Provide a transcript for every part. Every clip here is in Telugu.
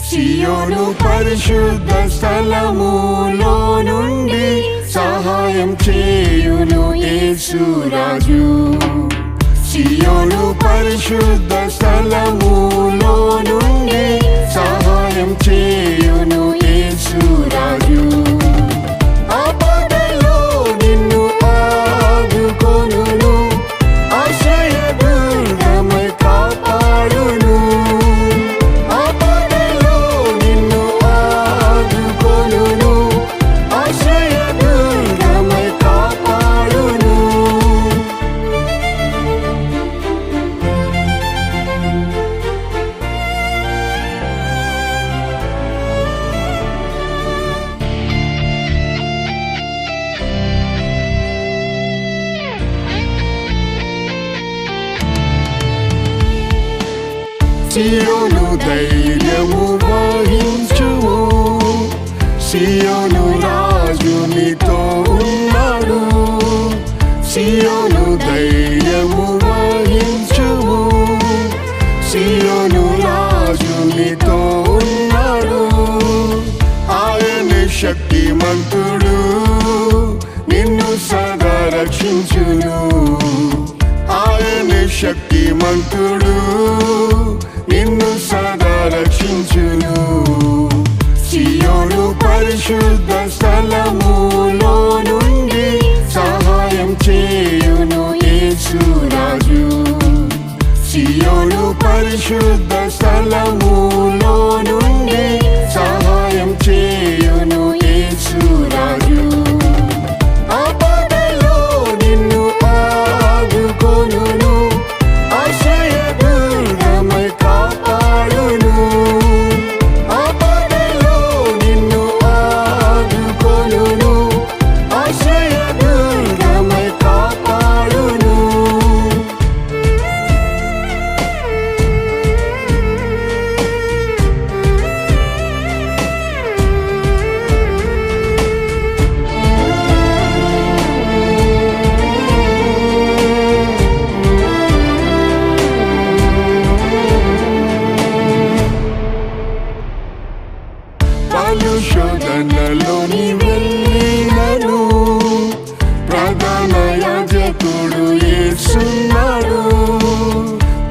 సియోను పరిశుద్ధ స్థలములో నుండి సహాయం చేయును యేసు రాజు. సియోను పరిశుద్ధ స్థలములో నుండి సహాయం చేయును యేసు రాజు. ఆపదలో నిన్ను ఆదుకొనును, ఆశ్రయదుర్గమై కాపాడును. ఆపదలో నిన్ను ఆదుకొనును, ఆశ్రయదుర్గమై కాపాడును. సియోను ధైర్యము వహించుము, సియోను రాజు నీతో ఉన్నాడు. సియోను ధైర్యము వహించుము, సియోను రాజు నీతో ఉన్నాడు. ఆయన శక్తిమంతుడు, నిన్ను సదా రక్షించును. ఆయన శక్తిమంతుడు, నిన్ను సదా రక్షించును. సియోను పరిశుద్ధ స్థలములో నుండి సహాయం చేయును యేసు రాజు. సియోను పరిశుద్ధ స్థలములో నుండి సహాయం చేయును యేసు రాజు. ఆపదలో నిన్ను ఆదుకొనును, ఆశ్రయదుర్గమై కాపాడును. ఆపదలో నిన్ను ఆదుకొనును, ఆశ్రయదుర్గమై కాపాడును. పలు శోధనలోని వెళ్ళినను, ప్రధాన యాజకుడు యేసున్నాడు.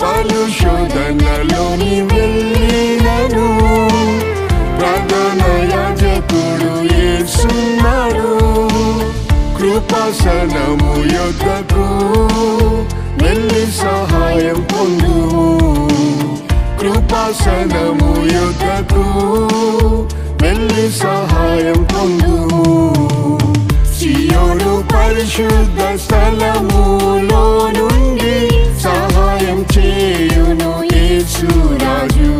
పలు శోధనలోని వెళ్ళినను, ప్రధాన యాజకుడు యేసున్నాడు. కృపాసనము యొద్దకు వెళ్ళి సహాయం పొందుము. కృపాసనము యొద్దకు వెళ్ళి సహాయం పొందుము. సియోను పరిశుద్ధ స్థలములో నుండి సహాయం చేయును యేసు రాజు.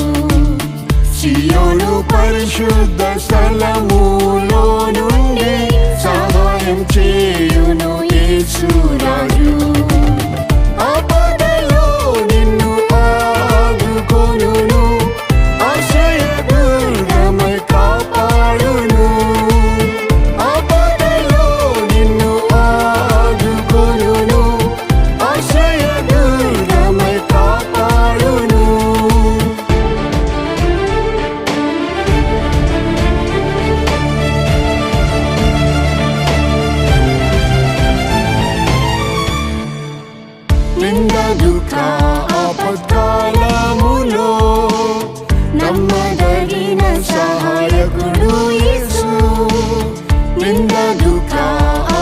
సియోను పరిశుద్ధ స్థలములో నుండి సహాయం చేయును యేసు రాజు. ఆపదలో నిన్ను ఆదుకొనును, ఆశ్రయదుర్గమై కాపాడును. ఆపదలో నిన్ను ఆదుకొనును, ఆశ్రయదుర్గమై కాపాడును. నింద దుఃఖ ఆపత్కాలములో నమ్మదగిన సహాయకుడు యేసు. నింద దుఃఖ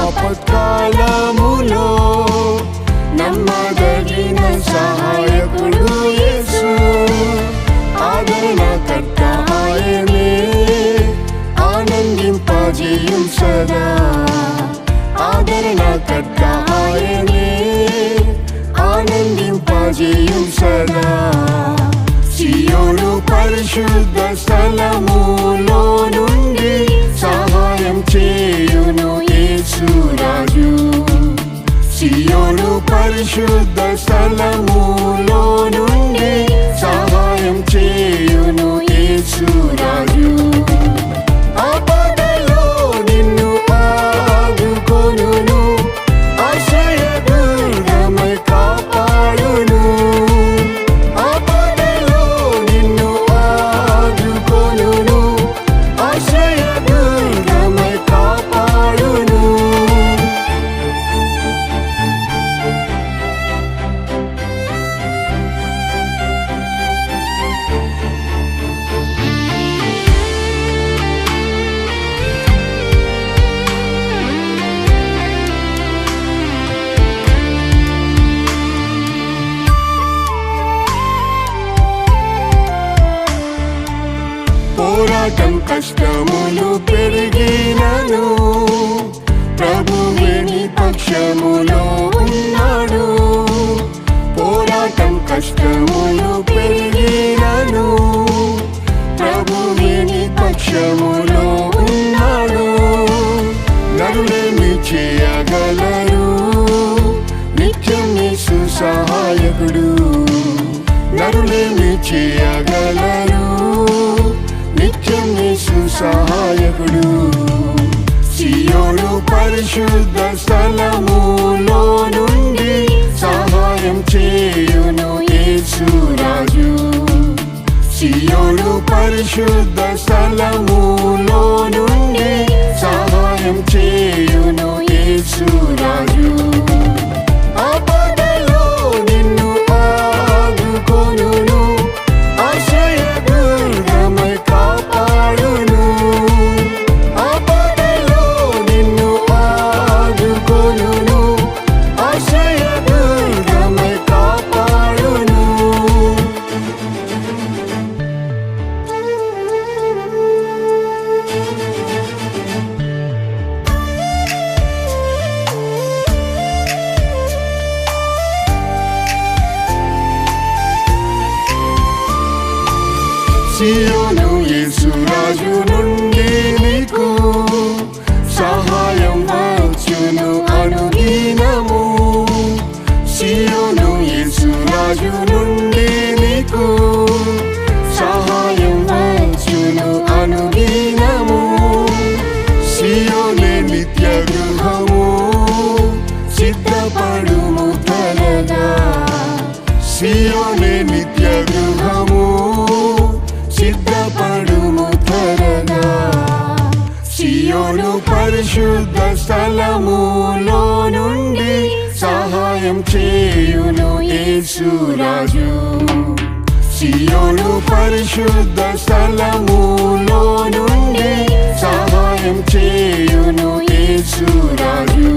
ఆపత్కాలములో నమ్మదగిన సహాయకుడు యేసు. ఆదరణకర్త ఆయనే, ఆనందింపజేయుం సదా. ఆదరణకర్త ఆయనే, ఆనందింపజేయుం సదా. సియోను పరిశుద్ధ స్థలములో నుండి సహాయం చేయును యేసు రాజు. సియోను పరిశుద్ధ స్థలములో నుండి సహాయం చేయును యేసు రాజు. ఆపదలో నిన్ను ఆదుకొనును, ఆశ్రయదుర్గమై కాపాడును. ఆపదలో నిన్ను ఆదుకొనును, పోరాటం కష్టములు పెరిగినను ప్రభువే నీ పక్షములో ఉన్నాడు. పోరాటం కష్టములు పెరిగినను ప్రభువే నీ పక్షములో ఉన్నాడు. నరులేమి చేయగలరు నిత్యం యేసు సహాయకుడు. నరులేమి చేయగలరు నిత్యం యేసు సహాయకుడు. సియోను పరిశుద్ధ స్థలములో నుండి సహాయం చేయును యేసు రాజు. సియోను పరిశుద్ధ స్థలములో నుండి సహాయం చేయును యేసు రాజు. ఆపదలో నిన్ను ఆదుకొనును, ఆశ్రయదుర్గమై కాపాడును. ఆపదలో నిన్ను ఆదుకొనును, ఆశ్రయదుర్గమై కాపాడును. సియోను యేసు రాజు నుండి నీకు సహాయం వచ్చును అనుదినము. సియోను యేసు రాజు నుండి నీకు సహాయం వచ్చును అనుదినము. సియోనే నిత్య గృహము, సిద్ధపడుము త్వరగా. సియోనే నిత్య గృహము, సిద్ధపడుము త్వరగా. సియోను పరిశుద్ధ స్థలములో నుండి సహాయం చేయును యేసు రాజు. సియోను పరిశుద్ధ స్థలములో నుండి సహాయం చేయును యేసు రాజు.